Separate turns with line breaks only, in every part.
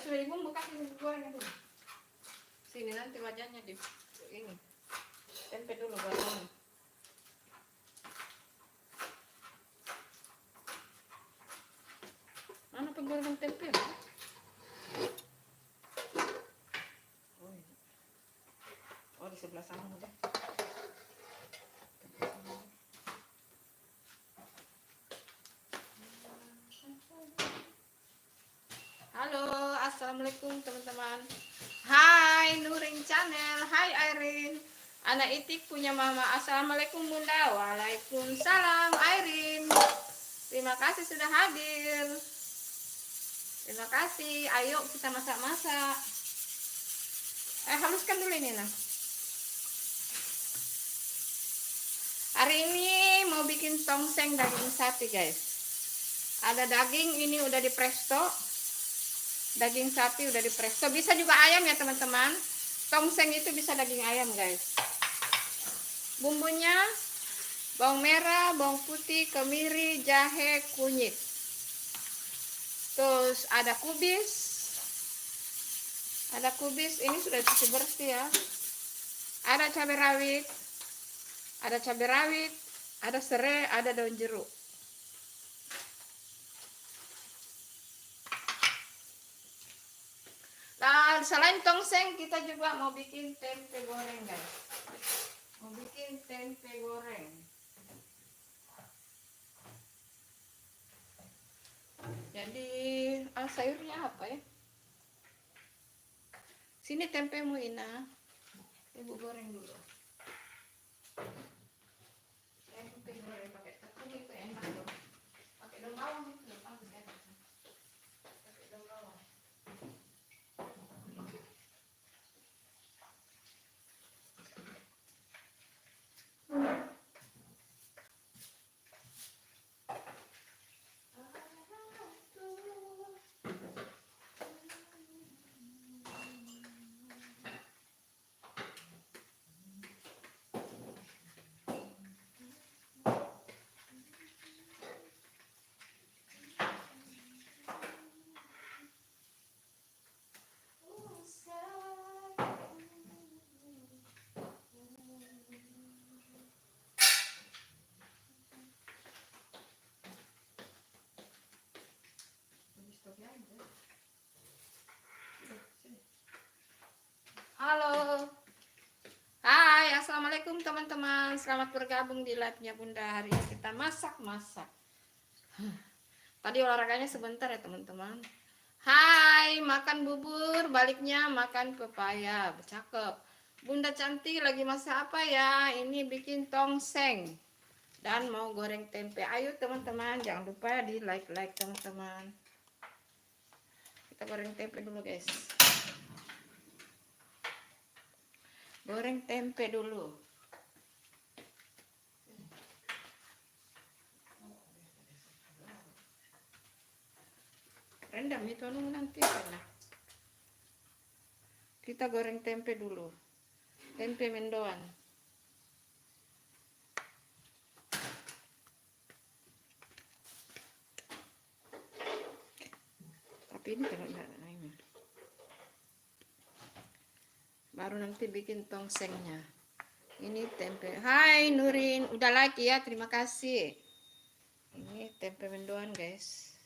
sudah dibumbu, kasih goreng dulu. Sini nanti wajahnya di ini. Tempe dulu baru. Mana penggoreng tempe? Oh, di sebelah sana udah. Halo, assalamualaikum teman-teman. Hai Nurin Channel, hai Airin. Anak Itik punya mama. Assalamualaikum Bunda. Waalaikumsalam Airin. Terima kasih sudah hadir. Terima kasih. Ayo kita masak-masak. Haluskan dulu ini nah. Hari ini mau bikin tongseng daging sapi guys. Ada daging ini udah di presto. Daging sapi udah di presto. Bisa juga ayam ya teman-teman. Tongseng itu bisa daging ayam guys. Bumbunya bawang merah, bawang putih, kemiri, jahe, kunyit. Terus ada kubis. Ada kubis, ini sudah cuci bersih ya. Ada cabai rawit. Ada cabai rawit, ada serai, ada daun jeruk. Nah, selain tongseng kita juga mau bikin tempe goreng guys. Mau bikin tempe goreng. Jadi sayurnya apa ya? Sini tempemu Ina. Ibu goreng dulu. Tempe goreng pakai tepung itu enak loh. Pakai daun bawang itu bagus enak. Pakai daun bawang. Halo. Hai, assalamualaikum teman-teman. Selamat bergabung di live-nya Bunda. Hari ini kita masak-masak. Tadi olahraganya sebentar ya teman-teman. Hai, makan bubur, baliknya makan pepaya. Cakep. Bunda cantik lagi masak apa ya? Ini bikin tongseng dan mau goreng tempe. Ayo teman-teman, jangan lupa di like teman-teman. Kita goreng tempe dulu guys. Goreng tempe dulu. Rendam itu nanti enak. Kita goreng tempe dulu. Tempe mendoan. Tapi ini kalau enggak ini. Baru nanti bikin tongsengnya. Ini tempe. Hai Nurin, udah like ya, terima kasih. Ini tempe mendoan guys.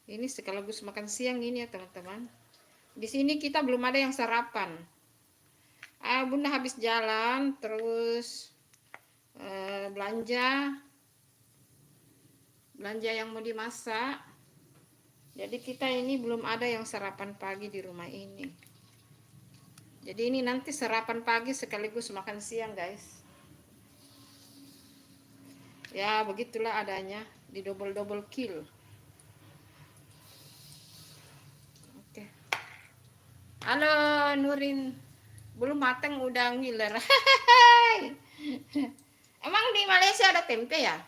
Ini sekaligus makan siang ini ya teman-teman. Di sini kita belum ada yang sarapan. Bunda habis jalan terus belanja yang mau dimasak. Jadi kita ini belum ada yang sarapan pagi di rumah ini. Jadi ini nanti sarapan pagi sekaligus makan siang guys. Ya begitulah adanya, di double kill. Oke. Halo Nurin, belum mateng udah ngiler. Emang di Malaysia ada tempe ya?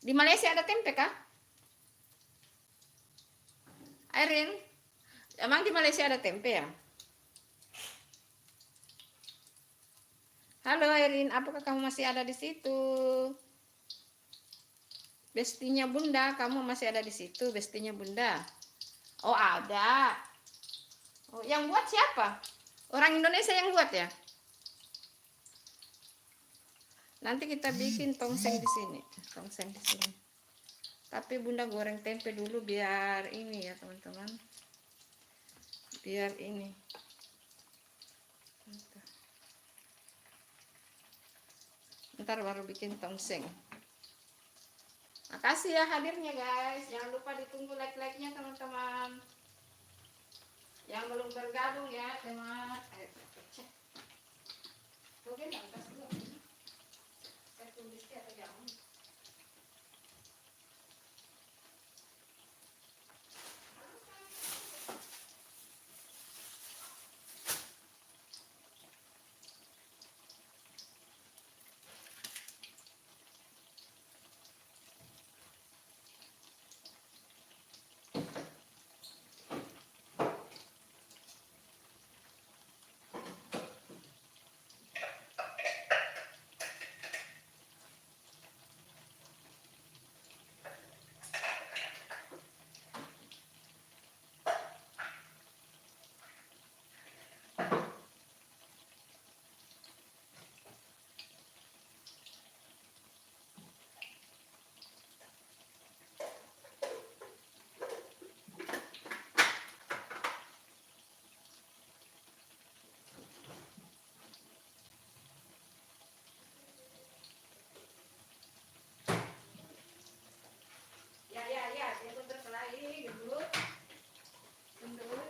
Di Malaysia ada tempe kah? Airin, emang di Malaysia ada tempe ya? Halo Erin, apakah kamu masih ada di situ? Bestinya Bunda, kamu masih ada di situ, bestinya Bunda. Oh, ada. Oh, yang buat siapa? Orang Indonesia yang buat ya? Nanti kita bikin tongseng di sini. Tongseng di sini. Tapi Bunda goreng tempe dulu biar ini ya, teman-teman. Biar ini. Ntar baru bikin tongseng. Makasih ya hadirnya guys. Jangan lupa ditunggu like-like-nya teman-teman. Yang belum bergabung ya teman. Cek. Oke, saya tulis dia atau jangan. Ya, dia berkelahi gendut. Gendut.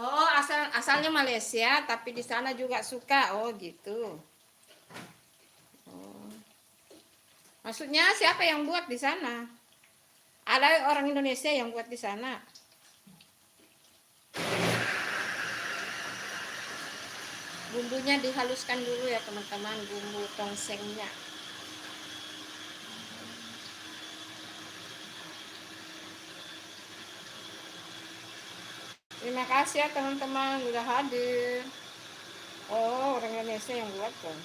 Oh, asalnya Malaysia, tapi di sana juga suka. Oh, gitu. Oh. Maksudnya siapa yang buat di sana? Ada orang Indonesia yang buat di sana. Bumbunya dihaluskan dulu ya teman-teman, bumbu tongsengnya. Terima kasih ya teman-teman udah hadir. Oh, orang Indonesia yang buat tuh.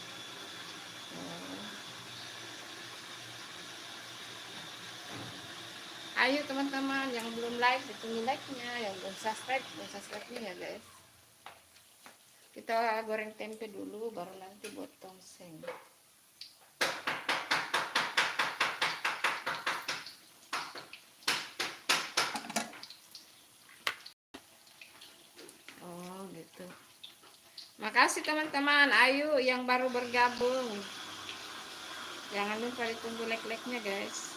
Ayo teman-teman yang belum like, ditunggu like-nya, yang belum subscribe-nya ya guys. Kita goreng tempe dulu, baru nanti buat tongseng. Oh gitu. Makasih teman-teman. Ayo yang baru bergabung, jangan lupa ditunggu like-like-nya guys.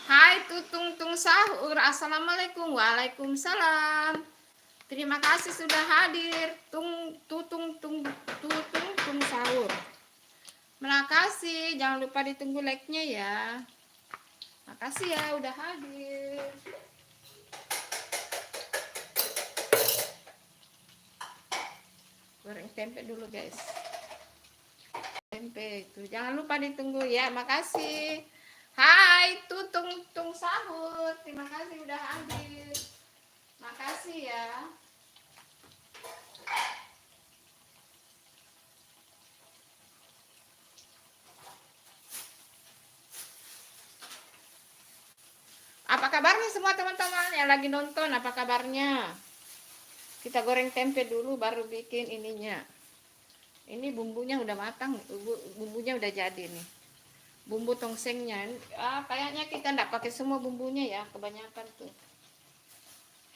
Hai Tutung Tung Sahur, assalamualaikum. Waalaikumsalam. Terima kasih sudah hadir. Tutung Tung Sahur. Makasih, jangan lupa ditunggu like-nya ya. Makasih ya udah hadir. Goreng tempe dulu guys. Tempe itu jangan lupa ditunggu ya. Makasih. Hai Tutung Tung Sahur, terima kasih udah hadir. Makasih ya. Apa kabarnya semua teman-teman yang lagi nonton? Apa kabarnya? Kita goreng tempe dulu baru bikin ininya. Ini bumbunya udah matang, bumbunya udah jadi nih. Bumbu tongsengnya, kayaknya kita enggak pakai semua bumbunya ya, kebanyakan tuh.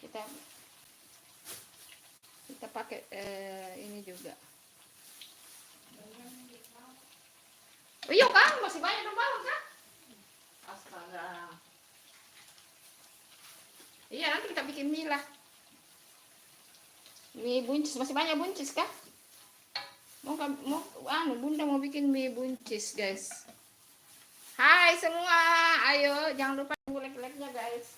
Kita pakai ini juga. Oh, iya kan, masih banyak dong kan? Astaga. Iya, nanti kita bikin mie lah. Mie buncis, masih banyak buncis kah? Bunda mau bikin mie buncis guys. Hai semua, ayo jangan lupa tunggu like-like-nya guys.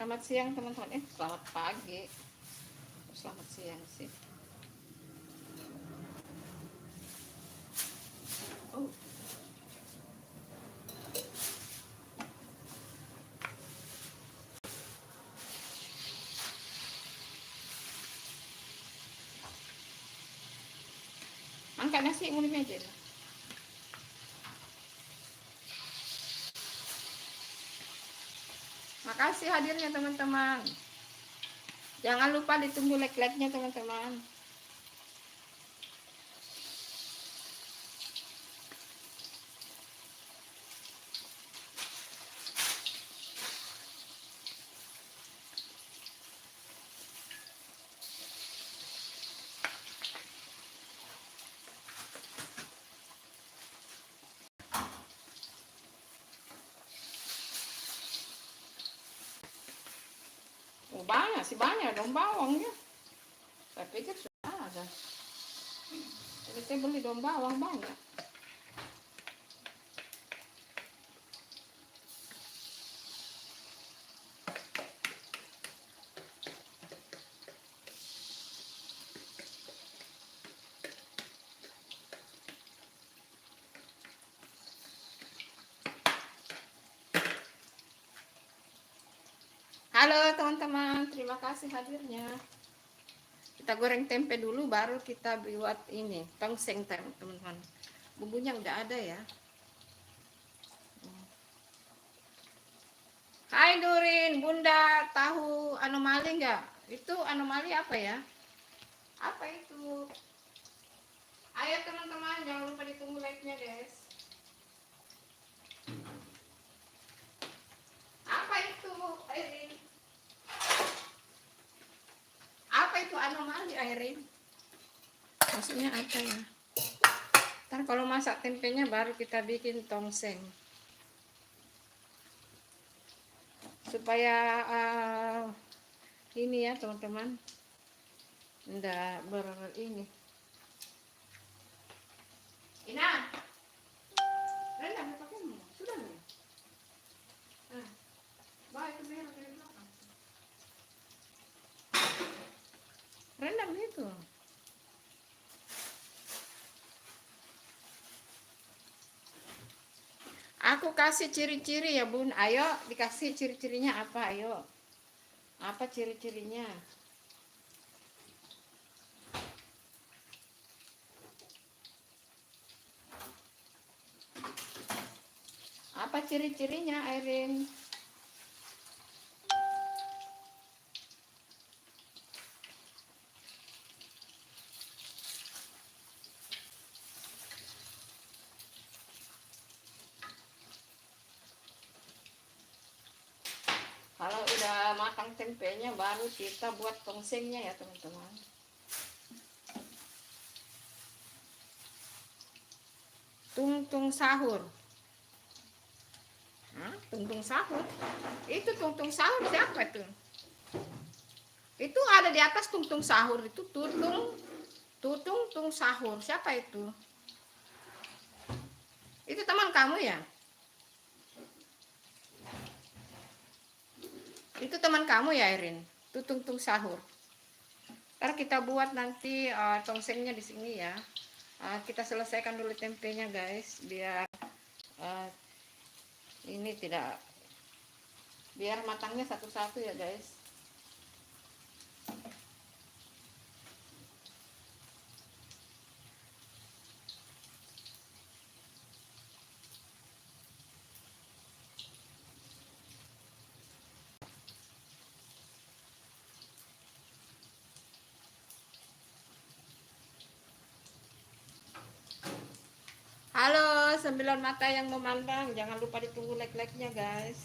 Selamat siang teman-teman. Selamat pagi. Selamat siang sih. Oh. Angkat nasi mau di meja. Makasih hadirnya teman-teman. Jangan lupa ditunggu like-like-nya teman-teman. Oh, banyak dong bawangnya. Saya pikir sudah ada. Jadi saya beli dong bawang banyak. Halo teman-teman, terima kasih hadirnya. Kita goreng tempe dulu, baru kita buat ini tongseng teman-teman. Bumbunya udah ada ya. Hai Durin, Bunda tahu anomali nggak? Itu anomali apa ya? Apa itu? Ayo teman-teman, jangan lupa ditunggu like-nya guys. Apa itu, Airin? Apa itu anomali, Airin? Maksudnya apa ya? Ntar kalau masak tempenya baru kita bikin tongseng. Supaya ini ya teman-teman. Nggak ini. Ina, rendam pakai sudah nih. Baik itu merah dari belakang. Rendam itu. Aku kasih ciri-ciri ya Bun. Ayo dikasih ciri-cirinya apa? Ayo. Apa ciri-cirinya? Apa ciri-cirinya, Airin? Kalau udah matang tempenya baru kita buat tongsengnya ya teman-teman. Tungtung sahur. Tungtung sahur. Itu tungtung sahur siapa itu? Itu ada di atas tungtung sahur itu tutung sahur. Siapa itu? Itu teman kamu ya? Itu teman kamu ya, Irin? Tutung sahur. Ntar kita buat nanti tongsengnya di sini ya. Kita selesaikan dulu tempenya guys, biar ini tidak, biar matangnya satu-satu ya guys. Halo 9 mata yang memandang, jangan lupa ditunggu like-like-nya guys.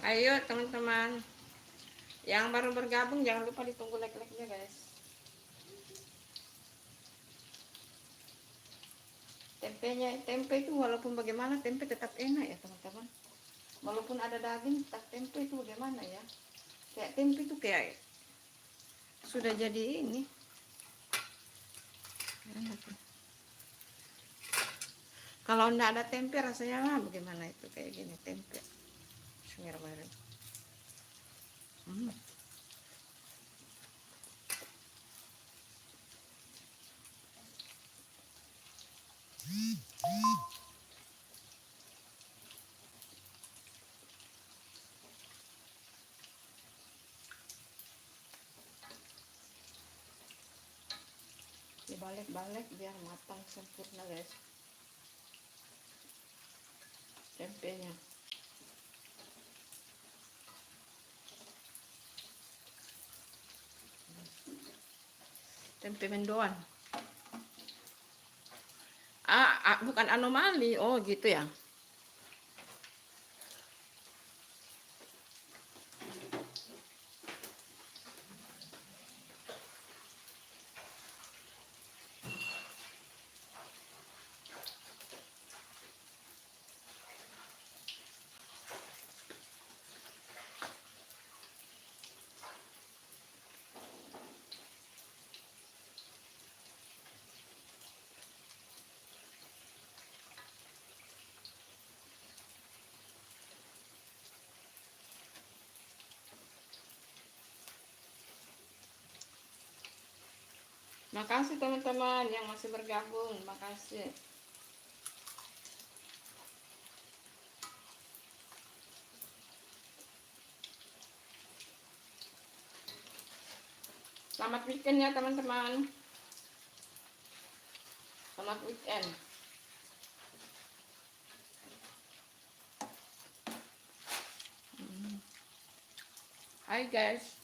Ayo teman-teman yang baru bergabung, jangan lupa ditunggu like-like-nya guys. Tempe itu walaupun bagaimana tempe tetap enak ya teman-teman. Walaupun ada daging, tetap tempe itu bagaimana ya, kayak tempe itu kayak Sudah jadi ini. Kalau enggak ada tempe rasanya mah bagaimana itu kayak gini tempe. Bismillahirrahmanirrahim. Dibalik-balik biar matang sempurna guys tempenya. Tempe mendoan. Bukan anomali. Oh gitu ya. Makasih teman-teman yang masih bergabung, makasih. Selamat weekend ya teman-teman. Selamat weekend. Hai guys.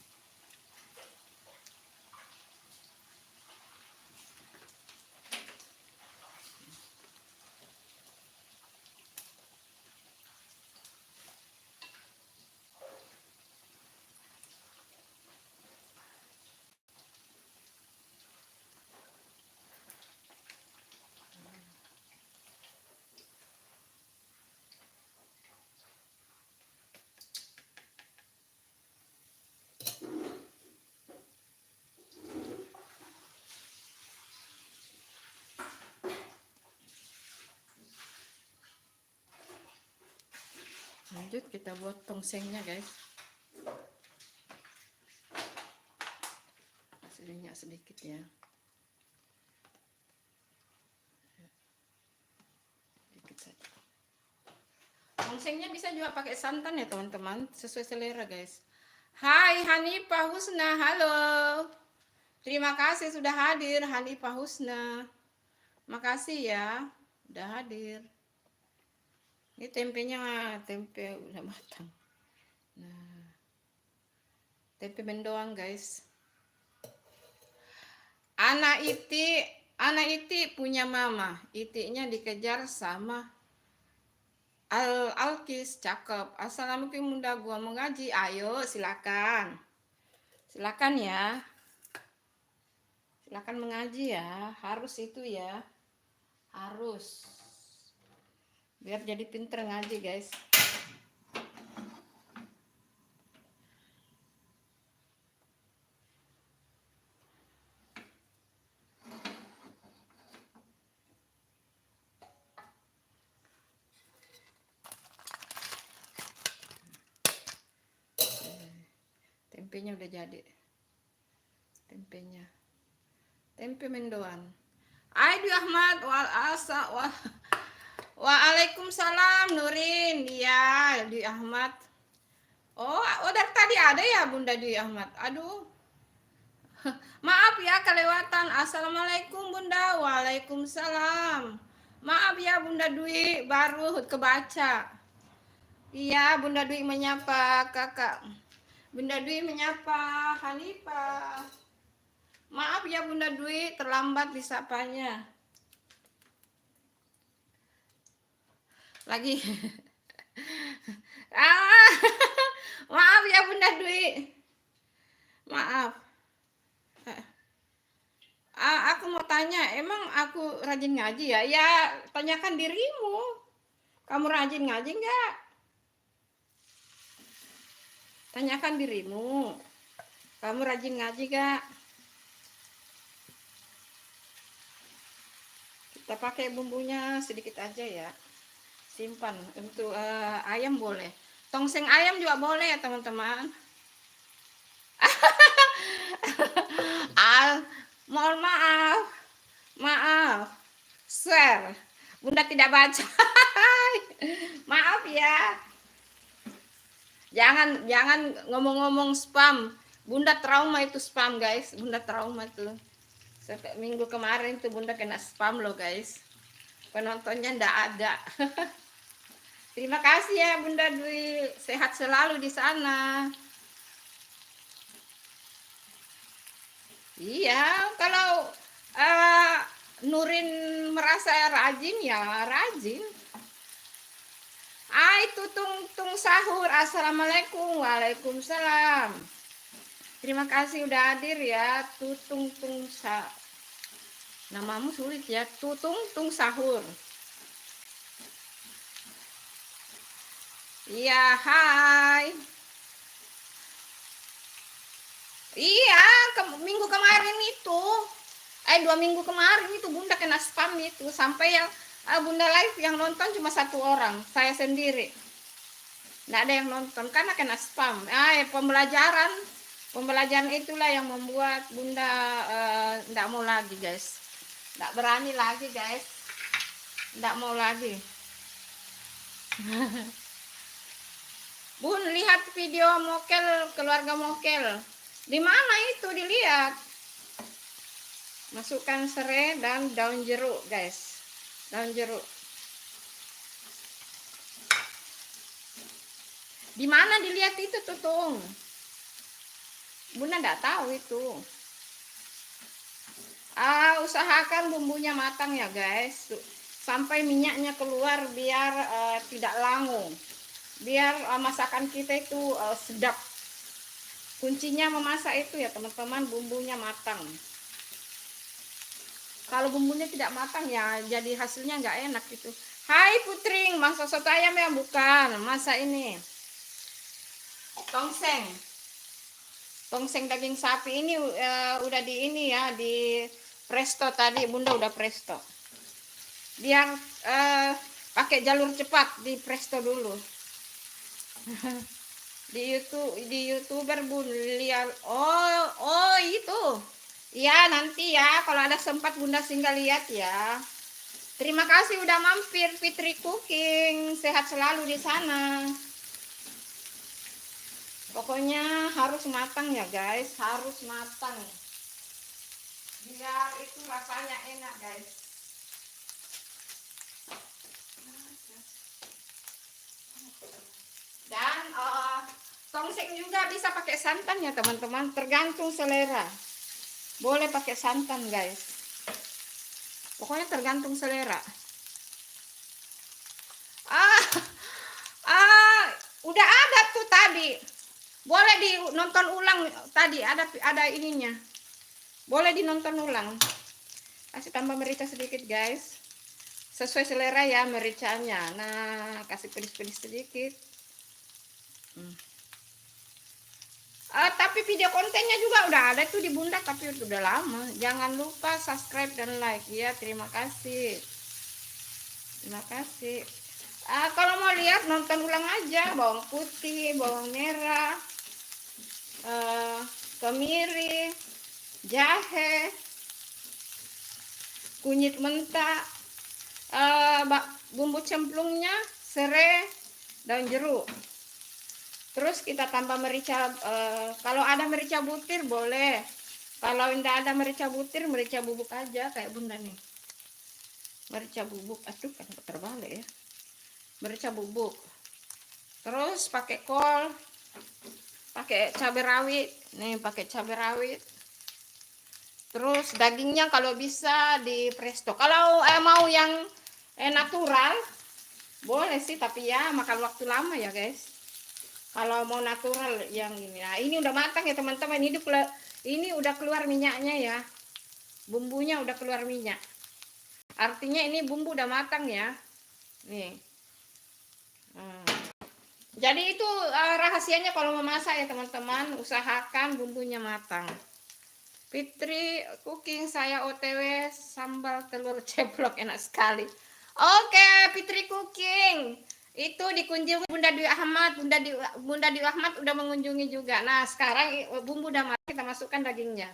Lanjut kita buat tongsengnya guys. Kasih minyak sedikit ya. Sedikit saja. Tongsengnya bisa juga pakai santan ya teman-teman, sesuai selera guys. Hai Hanifah Husna, halo. Terima kasih sudah hadir Hanifah Husna. Makasih ya, udah hadir. Ini tempenya, tempe udah matang. Nah, tempe mendoan guys. Anak Iti punya mama. Itinya dikejar sama Alkis, cakep. Assalamualaikum bunda, gua mau ngaji. Ayo silakan. Silakan ya. Silakan mengaji ya. Harus itu ya. Harus. Biar jadi pinter ngaji guys. Tempenya udah jadi. Tempenya. Tempe mendoan. Aidi Ahmad Waalaikumsalam Nurin. Iya, di Ahmad. Oh, dari tadi ada ya Bunda Dwi Ahmad. Aduh. Maaf ya kelewatan. Assalamualaikum Bunda. Waalaikumsalam. Maaf ya Bunda Dwi, baru kebaca. Iya, Bunda Dwi menyapa Kakak. Bunda Dwi menyapa Hanifah. Maaf ya Bunda Dwi, terlambat disapanya. Lagi. Maaf ya Bunda Dwi. Maaf. Aku mau tanya, emang aku rajin ngaji ya? Ya, tanyakan dirimu. Kamu rajin ngaji enggak? Tanyakan dirimu. Kamu rajin ngaji gak? Kita pakai bumbunya sedikit aja ya. Simpan untuk ayam boleh. Tongseng ayam juga boleh ya teman-teman. Mohon maaf. Maaf. Share. Bunda tidak baca. Maaf ya. Jangan ngomong-ngomong spam. Bunda trauma itu spam, guys. Bunda trauma tuh. Minggu kemarin tuh Bunda kena spam loh, guys. Penontonnya ndak ada. Terima kasih ya Bunda Dwi. Sehat selalu di sana. Iya, kalau Nurin merasa rajin ya rajin. Itu tung sahur. Assalamualaikum. Waalaikumsalam. Terima kasih udah hadir ya. Tutung sahur. Namamu sulit ya. Tutung sahur. Iya, hai. Iya, minggu kemarin itu. 2 minggu kemarin itu Bunda kena spam itu. Sampai yang Bunda live yang nonton cuma 1 orang. Saya sendiri. Nggak ada yang nonton karena kena spam. Pembelajaran itulah yang membuat Bunda nggak mau lagi, guys. Nggak berani lagi, guys. Nggak mau lagi. Bun, lihat video mokel, keluarga mokel. Di mana itu dilihat? Masukkan serai dan daun jeruk, guys. Daun jeruk. Di mana dilihat itu, Tutung? Bunda nggak tahu itu. Usahakan bumbunya matang ya, guys. Sampai minyaknya keluar biar tidak langu. Biar masakan kita itu sedap. Kuncinya memasak itu ya teman-teman, bumbunya matang. Kalau bumbunya tidak matang ya jadi hasilnya nggak enak gitu. Hai Putring, masak soto ayam ya? Bukan, masa ini tongseng daging sapi ini udah di ini ya, di presto tadi. Bunda udah presto biar pakai jalur cepat, di presto dulu. di YouTuber Bun lihat. Oh itu ya, nanti ya kalau ada sempat Bunda singgah lihat ya. Terima kasih udah mampir Fitri Cooking. Sehat selalu di sana. Pokoknya harus matang ya, guys. Harus matang. Biar itu rasanya enak, guys. Dan tongseng juga bisa pakai santan ya, teman-teman. Tergantung selera. Boleh pakai santan, guys. Pokoknya tergantung selera. Udah ada tuh tadi. Boleh dinonton ulang tadi, ada ininya. Boleh dinonton ulang. Kasih tambah merica sedikit, guys. Sesuai selera ya mericanya. Nah, kasih pedis-pedis sedikit. Tapi video kontennya juga udah ada tuh di Bunda, tapi udah lama. Jangan lupa subscribe dan like ya. Terima kasih. Terima kasih. Kalau mau lihat nonton ulang aja. Bawang putih, bawang merah, kemiri, jahe, kunyit mentah, bumbu cemplungnya, serai, daun jeruk. Terus kita tambah merica. Kalau ada merica butir boleh. Kalau tidak ada merica butir, merica bubuk aja kayak Bunda nih. Merica bubuk. Aduh, kan terbalik ya. Merica bubuk. Terus pakai kol, pakai cabai rawit. Nih pakai cabai rawit. Terus dagingnya kalau bisa di presto. Kalau mau yang natural boleh sih, tapi ya makan waktu lama ya, guys. Kalau mau natural yang ini. Nah, ini udah matang ya teman-teman. Ini udah keluar minyaknya ya. Bumbunya udah keluar minyak. Artinya ini bumbu udah matang ya. Nih. Jadi itu rahasianya kalau memasak ya teman-teman, usahakan bumbunya matang. Fitri cooking, saya OTW sambal telur ceplok enak sekali. Oke, Fitri cooking. Itu dikunjungi Bunda Dwi Ahmad. Bunda Dwi Ahmad udah mengunjungi juga. Nah, sekarang bumbu udah matang, kita masukkan dagingnya.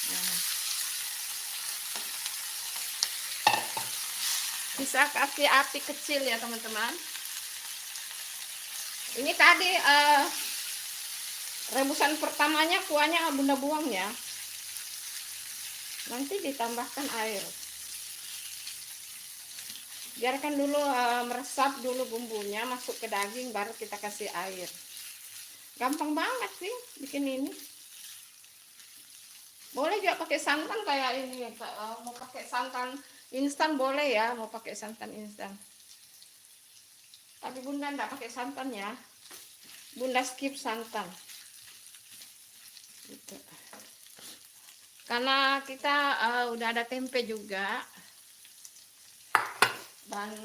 Nah, bisa kasih api kecil ya teman-teman. Ini tadi rebusan pertamanya kuahnya Bunda buang ya. Nanti ditambahkan air. Biarkan dulu meresap dulu bumbunya, masuk ke daging, baru kita kasih air. Gampang banget sih bikin ini. Boleh juga pakai santan kayak ini. Mau pakai santan instan boleh ya, mau pakai santan instan. Tapi Bunda enggak pakai santan ya. Bunda skip santan. Gitu. Karena kita udah ada tempe juga. Dan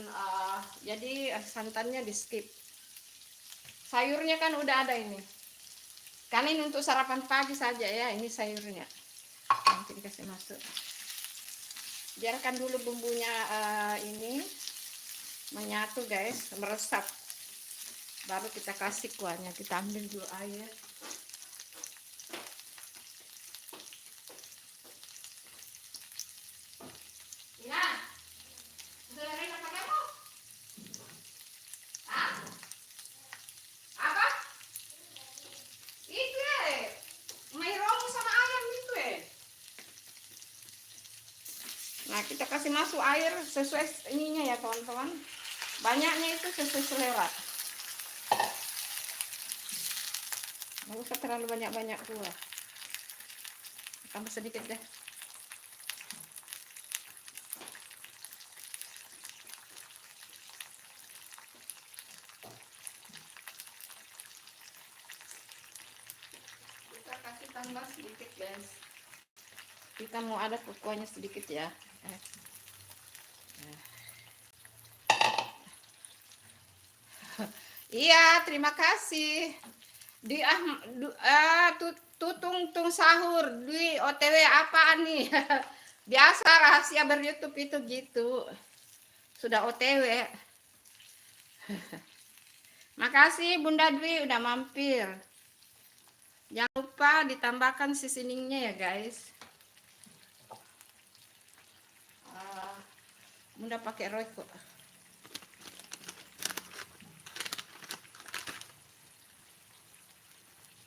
jadi santannya di skip. Sayurnya kan udah ada ini. Karena ini untuk sarapan pagi saja ya, ini sayurnya. Nanti dikasih masuk. Biarkan dulu bumbunya ini menyatu guys, meresap. Baru kita kasih kuahnya, kita ambil dulu air. Ya, sudah reda pakaimu? Apa? Itu ya, main romo sama ayam itu ya. Nah, kita kasih masuk air sesuai ininya ya teman-teman. Banyaknya itu sesuai selera. Nggak usah terlalu banyak-banyak kuah. Tambah sedikit deh. Kita kasih tambah sedikit guys. Kita mau ada kuahnya sedikit ya. Iya, terima kasih. Di tutung sahur di OTW apaan nih? Biasa rahasia ber-YouTube itu gitu. Sudah OTW. Makasih Bunda Dwi udah mampir. Jangan lupa ditambahkan seasoningnya ya guys. Bunda pakai Royco.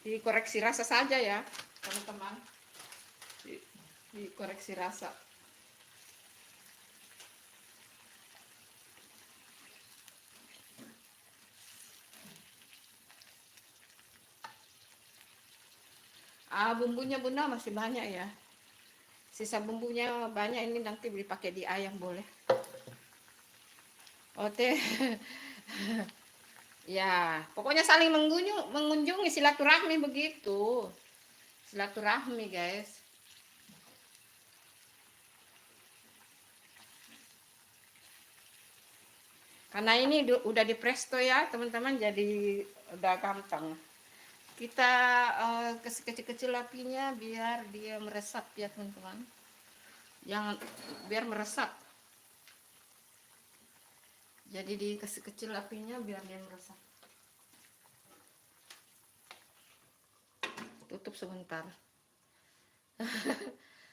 Dikoreksi rasa saja ya teman-teman. Dikoreksi rasa. Bumbunya Bunda masih banyak ya. Sisa bumbunya banyak, ini nanti dipakai di ayam boleh. Oke. Ya, pokoknya saling mengunjungi silaturahmi begitu. Silaturahmi, guys. Karena ini udah di presto ya, teman-teman, jadi udah gampang. Kita kasih kecil-kecil apinya biar dia meresap ya, teman-teman. Jangan biar meresap. Jadi dikasih kecil apinya biar dia meresap. Tutup sebentar.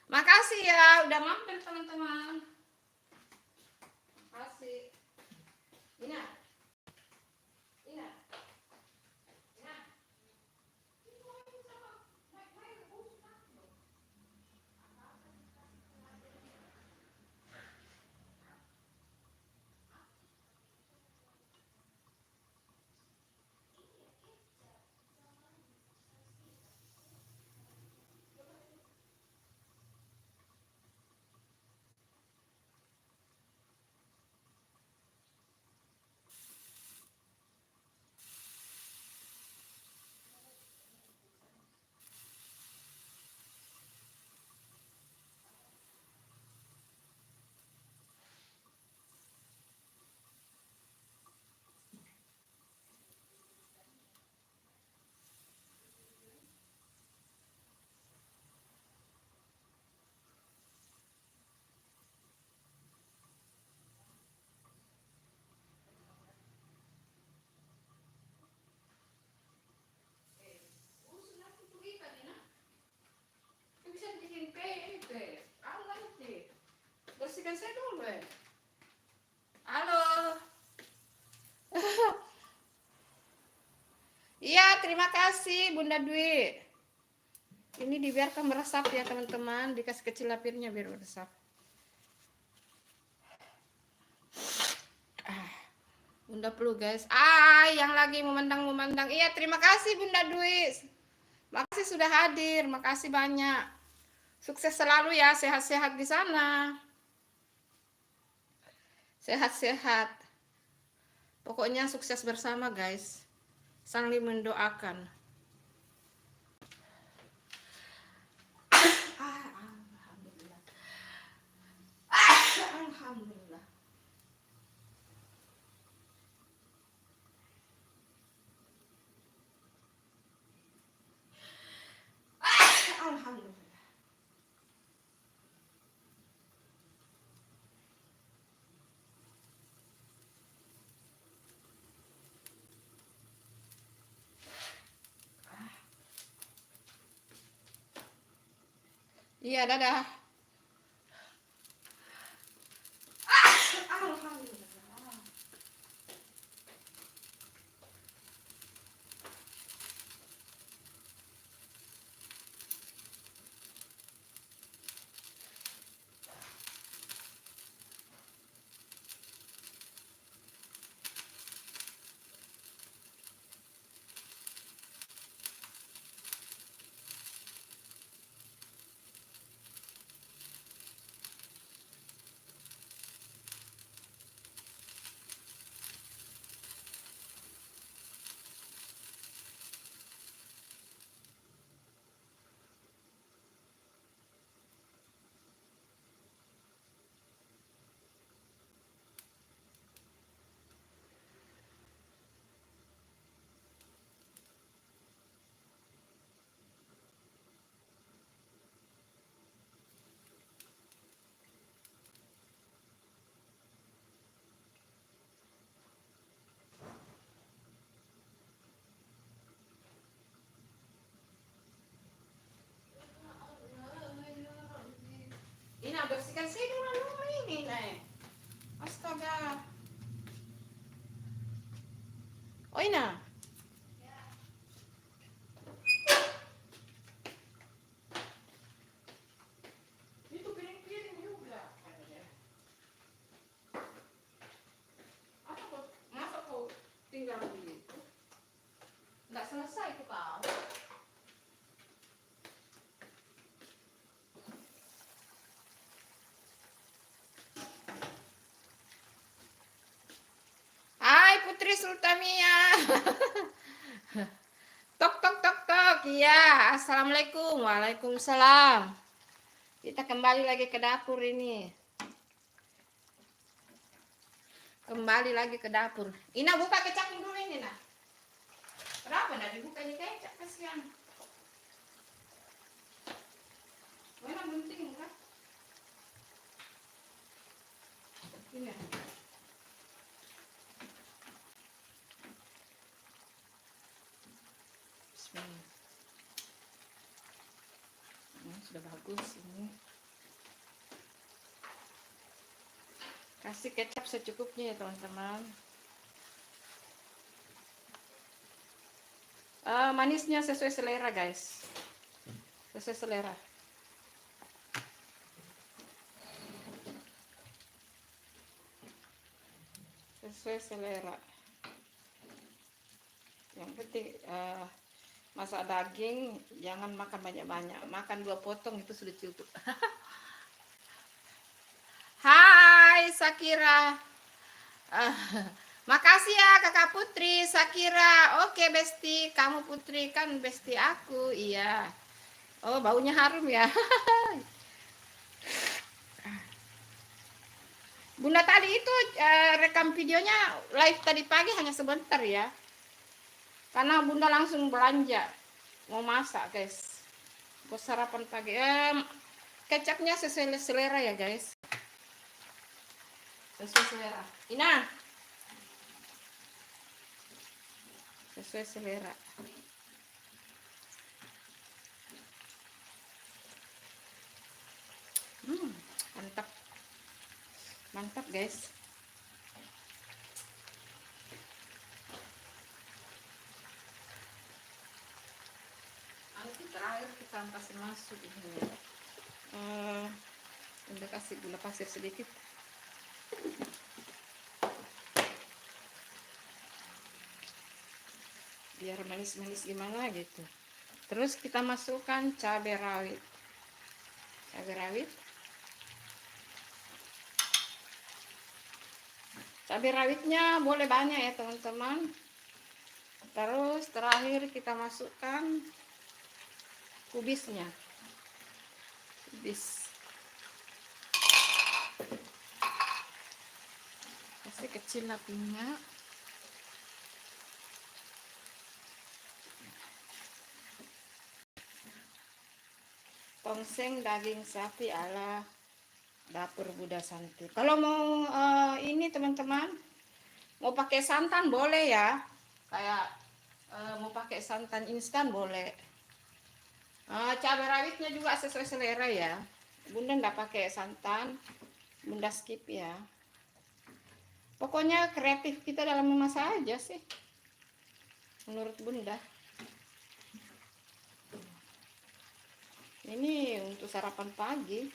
Makasih ya udah mampir teman-teman. Makasih. Ina. Ina. Ina. terima kasih Bunda Dwi. Ini dibiarkan meresap ya teman-teman, dikasih kecil lapirnya biar meresap. Bunda perlu guys. Yang lagi memandang. Iya, terima kasih Bunda Dwi. Makasih sudah hadir, makasih banyak. Sukses selalu ya, sehat-sehat di sana. Sehat-sehat. Pokoknya sukses bersama guys. Saling mendoakan. Alhamdulillah. Alhamdulillah. Alhamdulillah. Iya, dadah. Alhamdulillah. Ini bersihkan sini dulu ini, Nek. Astaga. Oh, Ina. Itu piring-piring juga. Apa kok? Masa kau tinggal begitu? Nggak selesai itu kau. Hai Putri Sultamia. Tok tok tok tok. Iya, assalamualaikum. Waalaikumsalam. Kita kembali lagi ke dapur ini. Kembali lagi ke dapur. Ina buka kecapnya dulu ini, Nah. Berapa dah dibuka ini kecap kasihan. Mana bunting kan? Ini. Bismillah. Sudah bagus ini. Kasih kecap secukupnya ya teman-teman. Manisnya sesuai selera guys. Sesuai selera. Sesuai selera. Yang penting masak daging jangan makan banyak-banyak. Makan 2 potong itu sudah cukup. Hai Sakira. Makasih ya kakak Putri, Sakira. Oke Besti, kamu Putri kan Besti aku. Iya. Oh baunya harum ya. Bunda tadi itu rekam videonya live tadi pagi hanya sebentar ya. Karena Bunda langsung belanja. Mau masak guys. Buat sarapan pagi. Kecapnya sesuai selera ya guys. Sesuai selera. Ina. Sesuai selera. Mantap. Mantap guys. nanti terakhir kita kasih masuk ini ya. Udah kasih gula pasir sedikit. Biar manis-manis gimana gitu. Terus kita masukkan cabai rawit. Cabai rawit. Cabai rawitnya boleh banyak ya teman-teman. Terus terakhir kita masukkan kubisnya. Kubis. Kasih kecil apinya. Tongseng daging sapi ala dapur Bunda Santi. Kalau mau ini teman-teman, mau pakai santan boleh ya. Kayak mau pakai santan instan boleh. Cabai rawitnya juga sesuai selera ya. Bunda nggak pakai santan, Bunda skip ya. Pokoknya kreatif kita dalam memasak aja sih, menurut Bunda. Ini untuk sarapan pagi.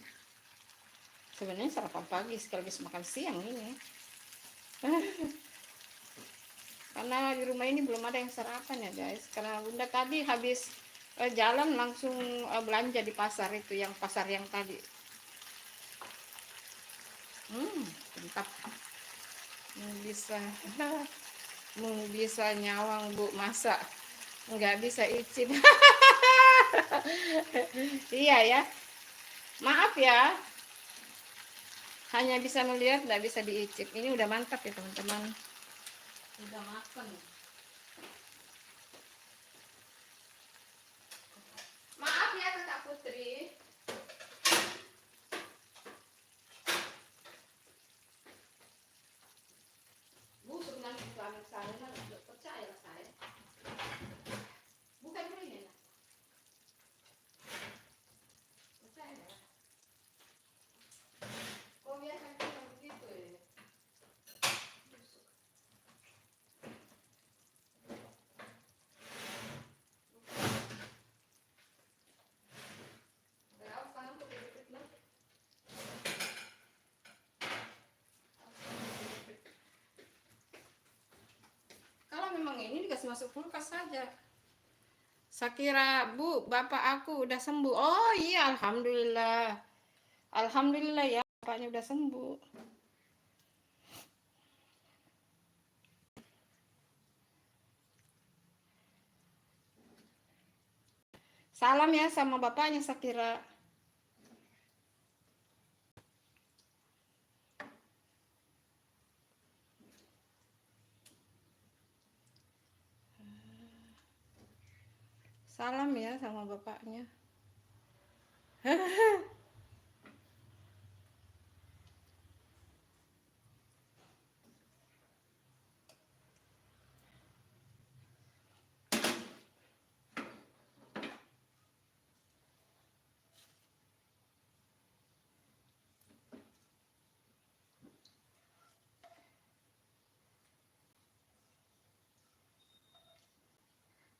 Sebenarnya sarapan pagi sekaligus makan siang ini. Karena di rumah ini belum ada yang sarapan ya guys. Karena Bunda tadi habis jalan langsung belanja di pasar itu, yang pasar yang tadi. Mantap. Bisa nyawang Bu masak, nggak bisa icip. Iya ya, maaf ya, hanya bisa melihat nggak bisa diicip. Ini udah mantap ya teman-teman, udah makan. Maaf ya Kakak Putri. Bu sebenarnya suami saya nggak percaya saya. Bukan ini. Percaya. Kok biasa kita begitu ya? Kalau memang ini dikasih masuk kulkas saja. Sakira, Bu, bapak aku udah sembuh. Oh iya, alhamdulillah. Alhamdulillah ya, bapaknya udah sembuh. Salam ya sama bapaknya Sakira. Salam ya sama bapaknya.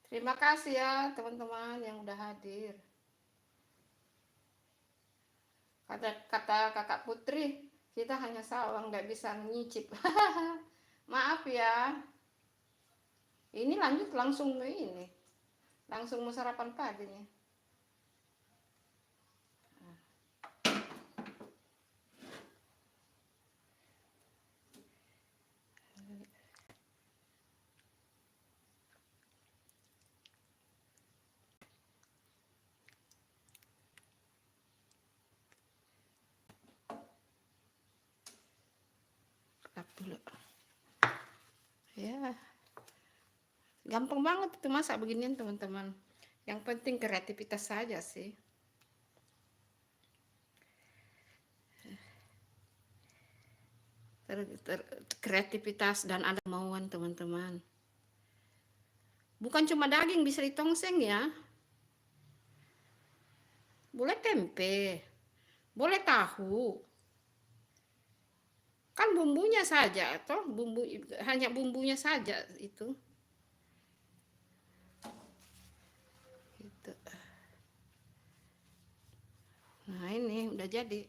Terima kasih ya teman-teman yang udah hadir. Kata Kakak Putri, kita hanya sawang nggak bisa menyicip. Maaf ya. Ini lanjut langsung ke ini. Langsung mau sarapan pagi nih. Dulu. Ya. Gampang banget itu masak beginian teman-teman. Yang penting kreativitas saja sih. Kreativitas dan ada kemauan teman-teman. Bukan cuma daging bisa ditongseng ya. Boleh tempe. Boleh tahu. Kan bumbunya saja atau hanya bumbunya saja itu. Gitu. Nah ini udah jadi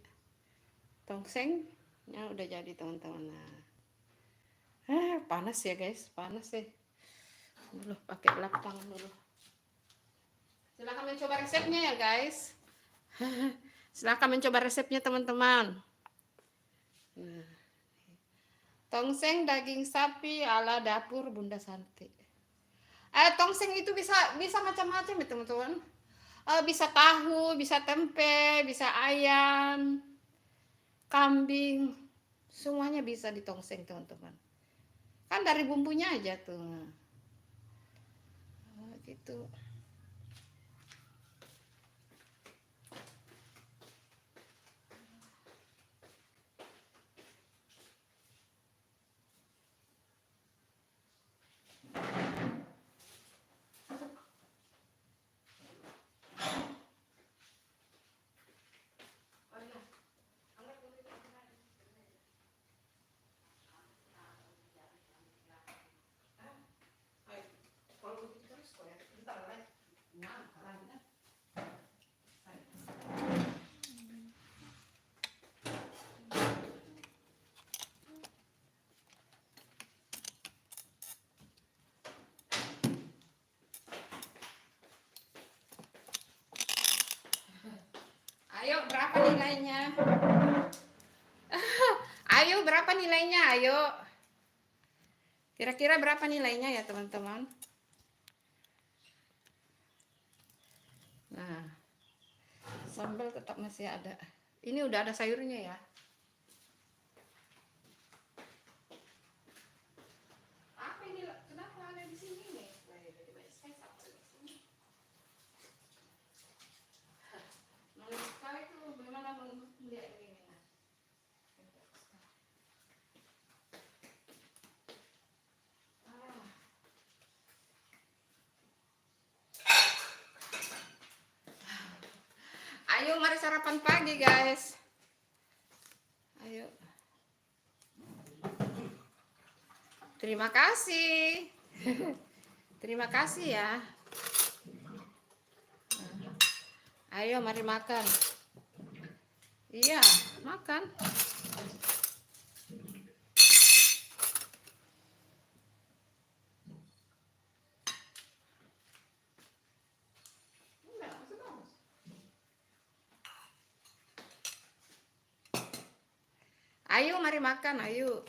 tongsengnya, udah jadi teman-teman. Nah, panas ya guys, panas sih. Dulu pakai lapang dulu. Silahkan mencoba resepnya ya guys. Silahkan mencoba resepnya teman-teman. Nah, tongseng daging sapi ala dapur Bunda Santi. Tongseng itu bisa bisa macam-macam ya teman-teman. Bisa tahu, bisa tempe, bisa ayam, kambing, semuanya bisa ditongseng teman-teman. Kan dari bumbunya aja tuh. Gitu. Ayo berapa nilainya? Ayo berapa nilainya? Ayo. Kira-kira berapa nilainya ya teman-teman? Nah, sambal tetap masih ada. Ini udah ada sayurnya ya. Apa ini? Kenapa ada di sini nih? Manis sekali tuh. Bagaimana melihat ini? Ayo mari sarapan pagi guys. Ayo. Terima kasih. Terima kasih ya. Ayo mari makan. Iya, makan. Ayo mari makan, ayo.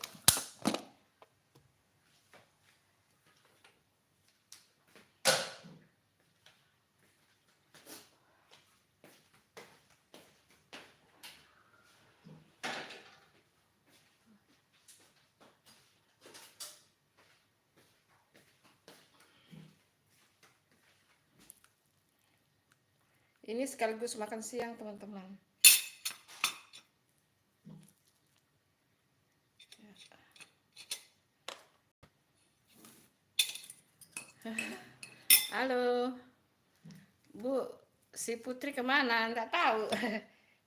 Ini sekaligus makan siang teman-teman. Halo, Bu, si Putri kemana? Nggak tahu.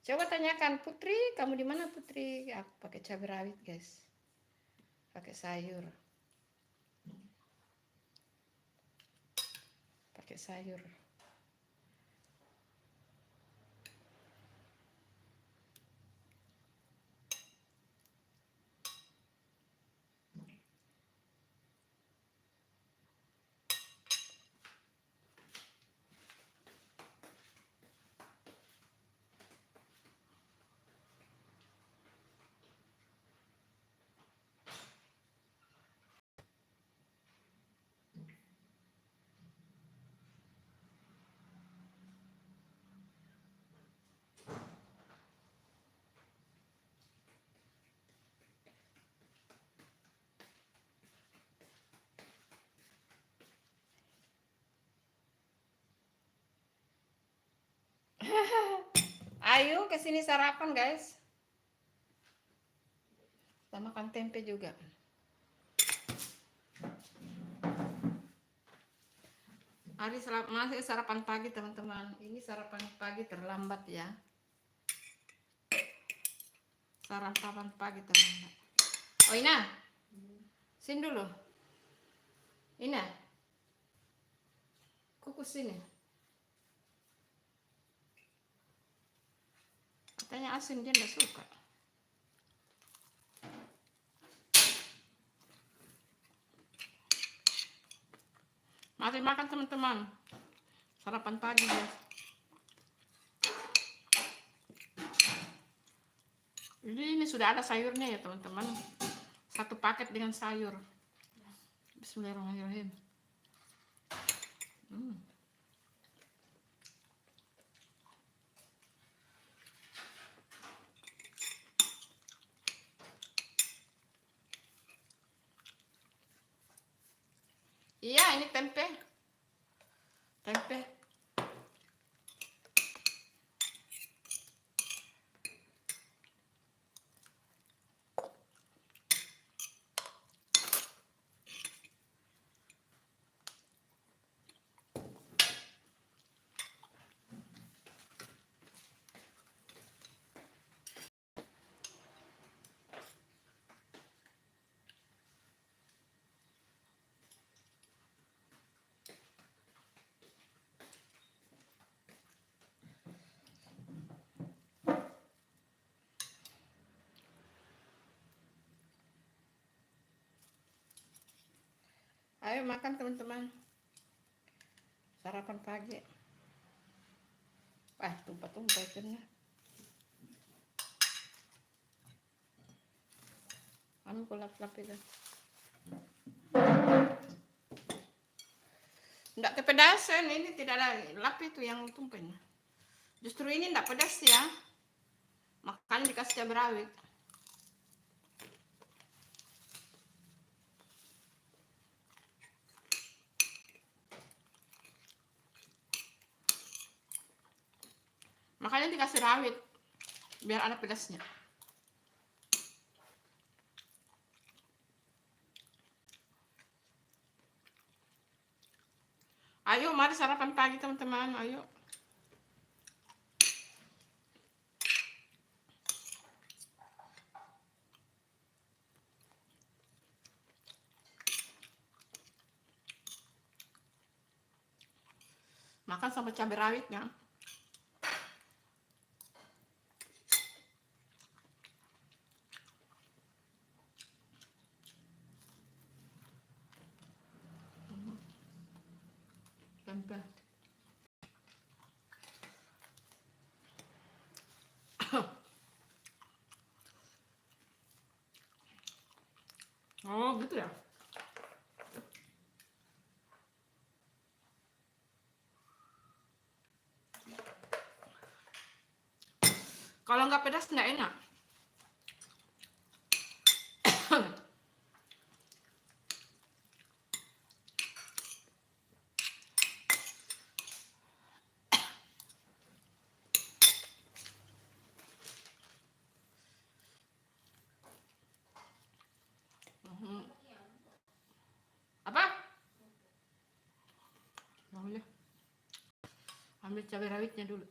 Coba tanyakan Putri, kamu di mana Putri? Aku pakai cabai rawit guys, pakai sayur, pakai sayur. Ayo ke sini sarapan guys. Kita makan tempe juga. Hari masih sarapan pagi teman-teman. Ini sarapan pagi terlambat ya. Sarapan pagi terlambat. Oh Ina, sini dulu. Ina, kukus sini. Katanya asin, dia nggak suka. Mari makan teman-teman. Sarapan pagi ya. Jadi ini sudah ada sayurnya ya teman-teman. Satu paket dengan sayur. Bismillahirrahmanirrahim. Iya, ini tempe. Tempe. Ayo makan teman-teman. Sarapan pagi. Tumpah-tumpah ikannya. Aku lap-lap itu. Enggak kepedasan, ini tidak ada lap itu yang tumpahnya. Justru ini enggak pedas ya. Makanya dikasih cabai rawit. Makanya dikasih rawit biar ada pedasnya. Ayo mari sarapan pagi teman-teman, ayo. Makan sama cabai rawitnya. Tempe. Oh gitu ya. Kalau nggak pedas nggak enak. Apa? Boleh. Ambil cabai rawitnya dulu.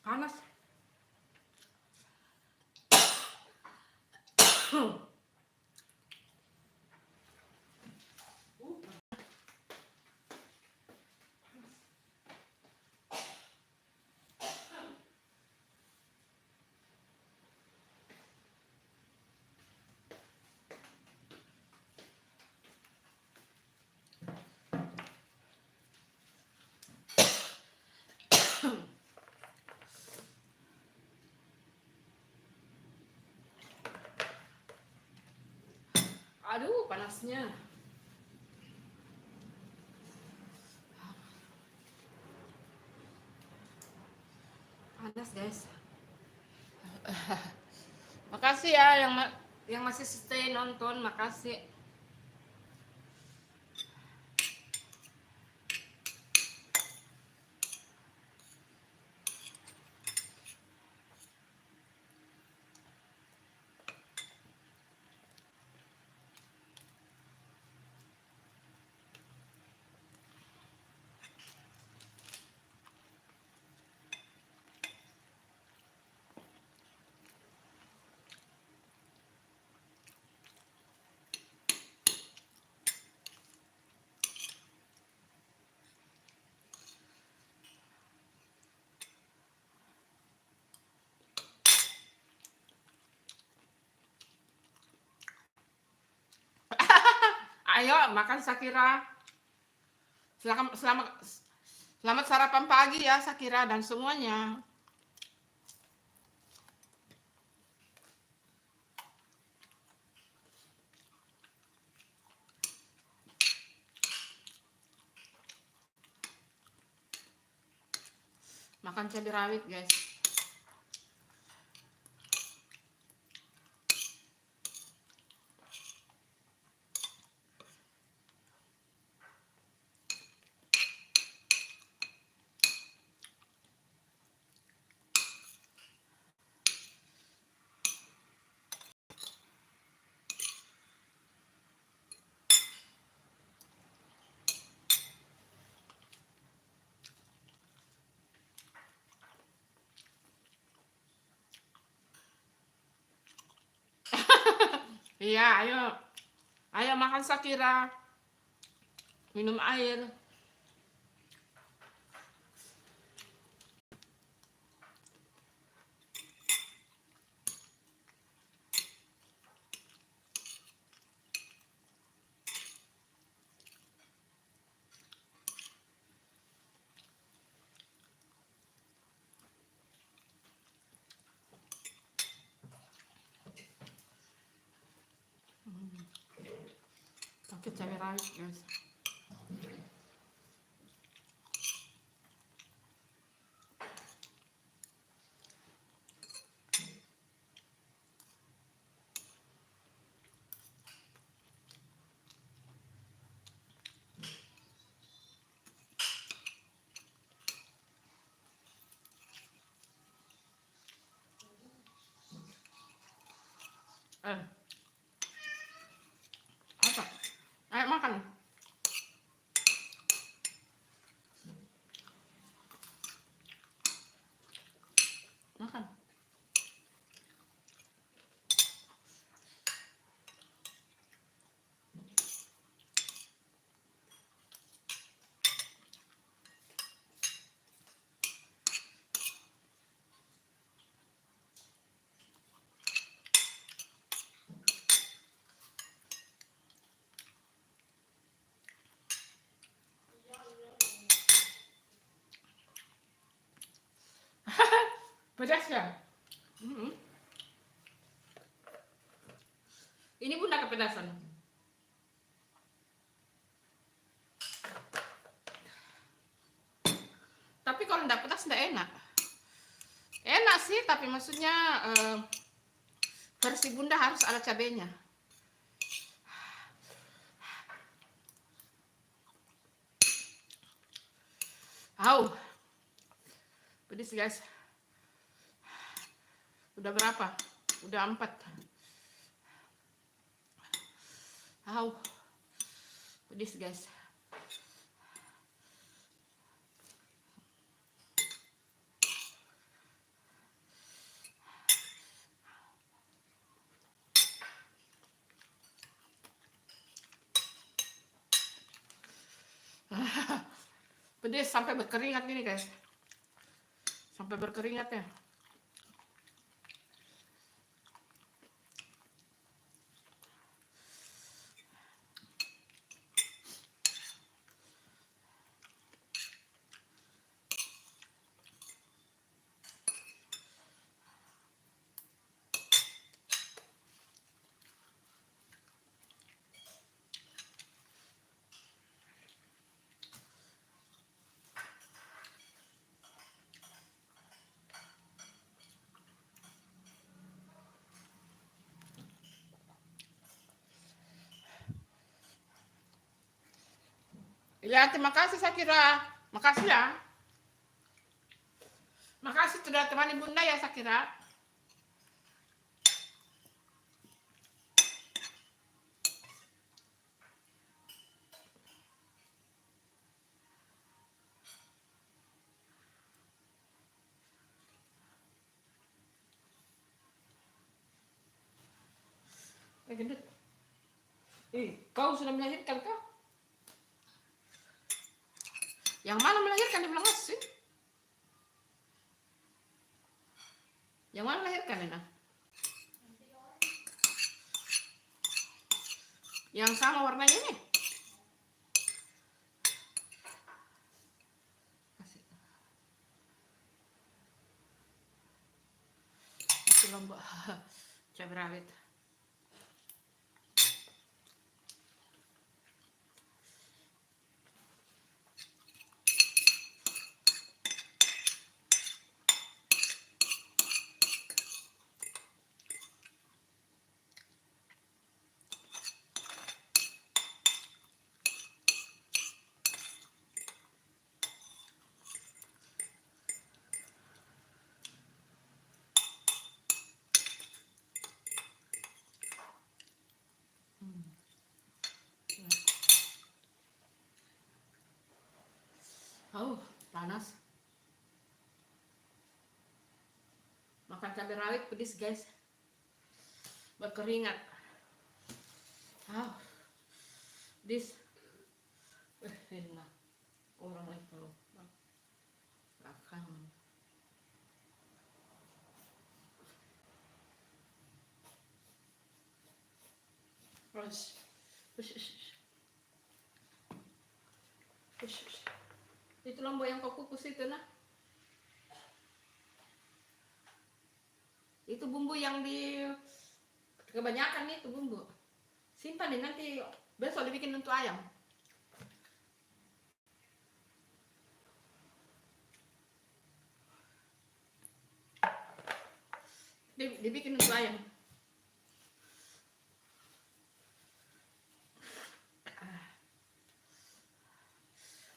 Panas. Aduh, panasnya. Panas, guys. Makasih ya yang masih stay nonton, makasih. ayo makan Sakira. Selamat sarapan pagi ya Sakira dan semuanya. Makan cabai rawit guys. Iya, ayo. Ayo makan Sakira. Minum air. Pakai cabai rawit guys. Apa? Ayo makan. Makan. Pedas ya? Ini bunda kepedasan. Tapi kalau enggak pedas enggak enak. Enak sih, tapi maksudnya versi bunda harus ada cabenya. Au. Pedas guys. Udah berapa? Udah 4. Au. Pedas guys. Pedas sampai berkeringat gini guys. Sampai berkeringat ya. Ya, terima kasih Sakira. Makasih ya. Makasih sudah temani bunda ya Sakira. Gendut. Kau sudah melahirkan kau? Yang mana melahirkan di Belangas sih? Yang mana melahirkan Nena? Yang sama warnanya ini? lombok cabai rawit. Panas. Makan cabai rawit pedis guys, berkeringat. This enak. Orang lain kalau makan. Itu lombok yang kau kukus itu nah. Itu bumbu yang di kebanyakan itu bumbu. Simpan nih nanti besok dibikin untuk ayam. Dibikin untuk ayam.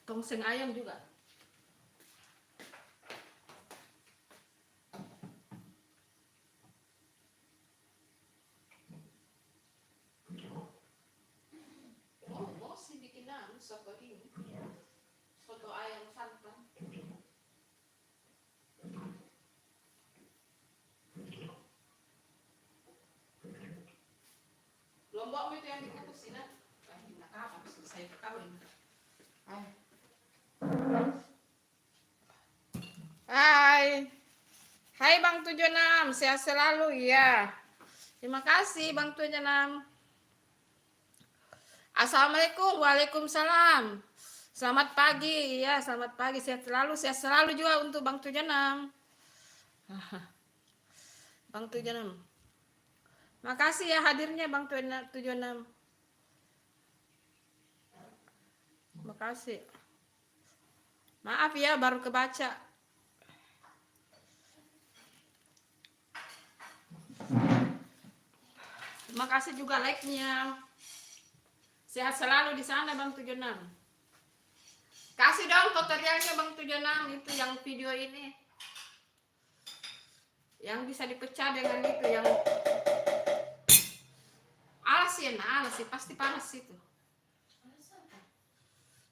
Tongseng ayam juga. Soto ini, soto ayam santan. Lombokmu itu yang dikukus ini. Enak apa? Selesai kawin. Hai Bang 76, sehat selalu ya. Terima kasih Bang 76. Assalamualaikum, waalaikumsalam. Selamat pagi, ya selamat pagi, sehat selalu juga untuk Bang 76. Bang 76. Makasih ya hadirnya Bang 76. Makasih. Maaf ya baru kebaca. Terima kasih juga like-nya. Sehat selalu di sana Bang 76. Kasih dong tutorialnya Bang 76 itu yang video ini. Yang bisa dipecah dengan itu yang alas sih pasti panas itu.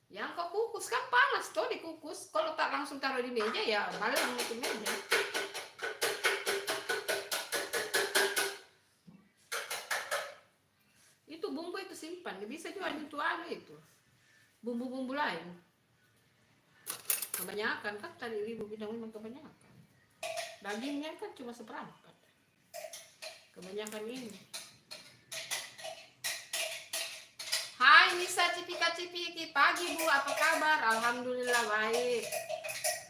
Yang kau kukus kan panas tuh dikukus. Kalau tak langsung taruh di meja ya malam itu meja. Itu bumbu itu simpan, bisa juga untuk itu bumbu-bumbu lain. Kebanyakan kan tadi ibu bilang memang kebanyakan. Dagingnya kan cuma seperempat. Kebanyakan ini. Hai Nisa Cipika-Cipiki, pagi Bu, apa kabar? Alhamdulillah baik.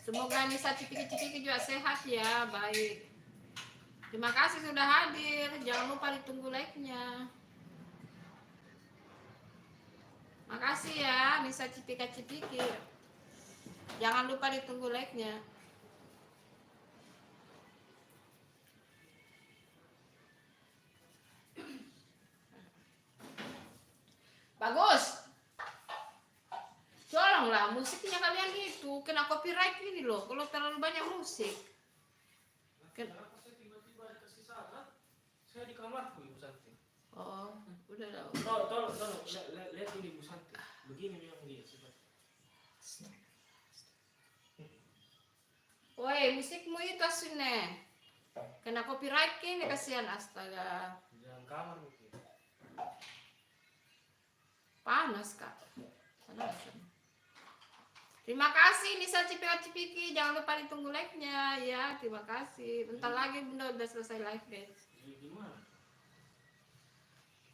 Semoga Nisa Cipiki-Cipiki juga sehat ya, baik. Terima kasih sudah hadir. Jangan lupa ditunggu like-nya. Makasih ya Nisa Cipika-Cipiki. Jangan lupa ditunggu like-nya. Bagus. Tolonglah musiknya kalian itu kena copyright ini loh. Kalau terlalu banyak musik.
Kenapa saya tiba-tiba dikasih saran? Saya di kamarku Ibu Santi.
Oh, udah lah.
Tolong, lihat ini Ibu Santi. Begini memang dia seperti.
Woi, musikmu itu aslinya kena copyright ini kasihan, astaga.
Jangan kamar mungkin.
Panas kak. Panas. Terima kasih Nisa Cipika-Cipiki. Jangan lupa ditunggu like-nya ya. Terima kasih. Bentar lagi Bunda udah selesai live guys.
Gimana?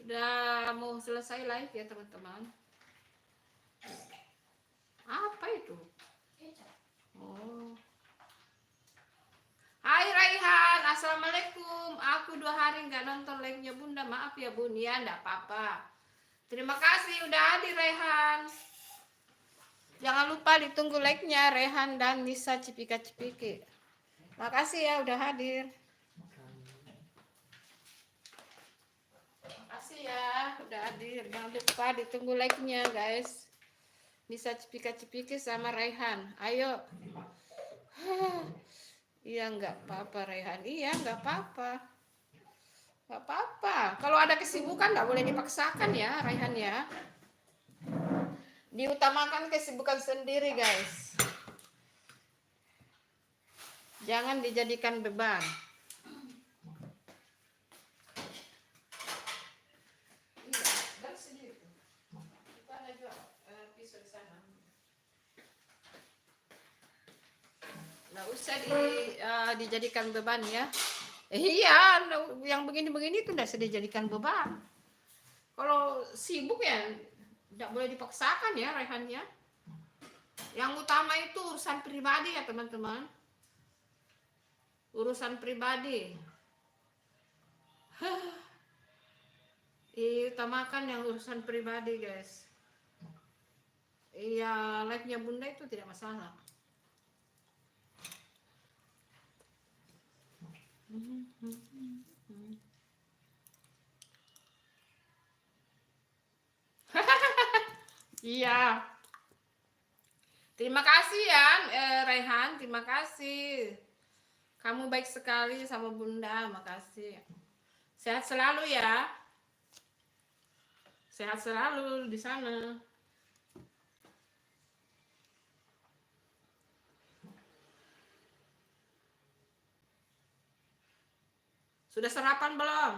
Udah mau selesai live ya teman-teman. Apa itu? Oh. Hai Raihan, Assalamualaikum. Aku 2 hari nggak nonton live-nya Bunda. Maaf ya Bun, ya nggak apa-apa. Terima kasih udah hadir Rehan. Jangan lupa ditunggu like-nya Rehan dan Nisa Cipika-Cipiki. Makasih ya udah hadir. Makasih ya udah hadir. Jangan lupa ditunggu like-nya guys. Nisa Cipika-Cipiki sama Rehan. Ayo. Iya nggak apa-apa Rehan. Iya nggak apa-apa. Nggak apa-apa. Kalau ada kesibukan nggak boleh dipaksakan ya Rehan ya. Diutamakan kesibukan sendiri guys. Jangan dijadikan beban. Nggak usah dijadikan beban ya. Iya, yang begini-begini itu nggak usah dijadikan beban. Kalau sibuk ya nggak boleh dipaksakan ya Rehan ya. Yang utama itu urusan pribadi ya teman-teman. Urusan pribadi. Utamakan yang urusan pribadi guys. Iya, live-nya Bunda itu tidak masalah. Iya. Terima kasih ya Rehan, terima kasih. Kamu baik sekali sama Bunda, makasih. Sehat selalu ya. Sehat selalu di sana. Sudah sarapan belum?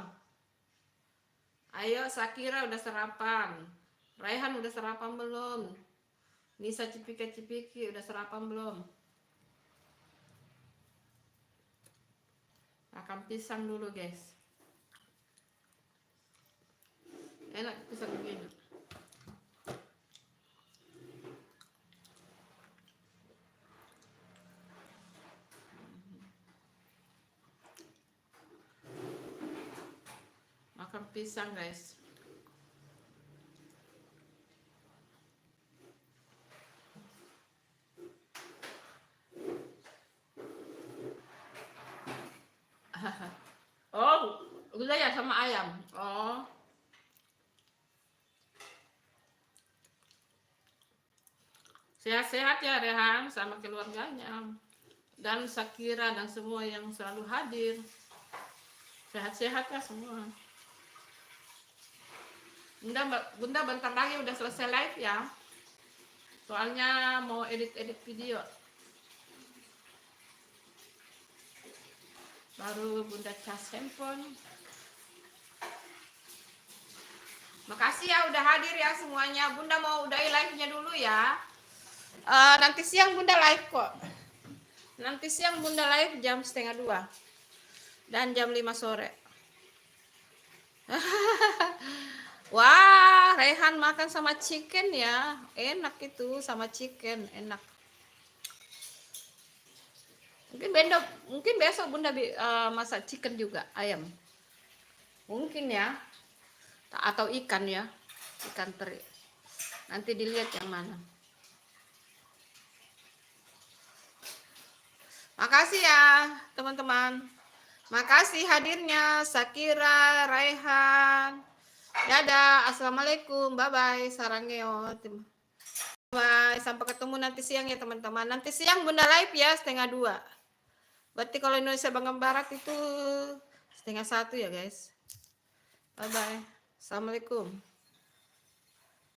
Ayo Sakira udah sarapan. Raihan udah sarapan belum? Nisa Cipika-Cipiki udah sarapan belum? Makan pisang dulu guys. Enak pisang begini. Makan pisang guys. Oh, udah ya sama ayam. Oh. Sehat-sehat ya Rehan sama keluarganya. Dan Sakira dan semua yang selalu hadir. Sehat-sehat ya semua. Bunda bentar lagi udah selesai live ya. Soalnya mau edit-edit video. Baru Bunda cas handphone. Makasih ya udah hadir ya semuanya. Bunda mau udahi live-nya dulu ya. Nanti siang Bunda live kok. Nanti siang Bunda live jam 1:30 dan jam 5 sore. Wah, Rehan makan sama chicken ya. Enak itu sama chicken, enak. Mungkin besok Bunda masak chicken juga, ayam. Mungkin ya. Atau ikan ya. Ikan teri. Nanti dilihat yang mana. Makasih ya, teman-teman. Makasih hadirnya Sakira, Raihan. Dadah, assalamualaikum, bye-bye, sarangeo. Bye, sampai ketemu nanti siang ya teman-teman. Nanti siang Bunda live ya 1:30. Berarti kalau Indonesia bagian Barat itu 1:30 ya guys. Bye-bye, assalamualaikum.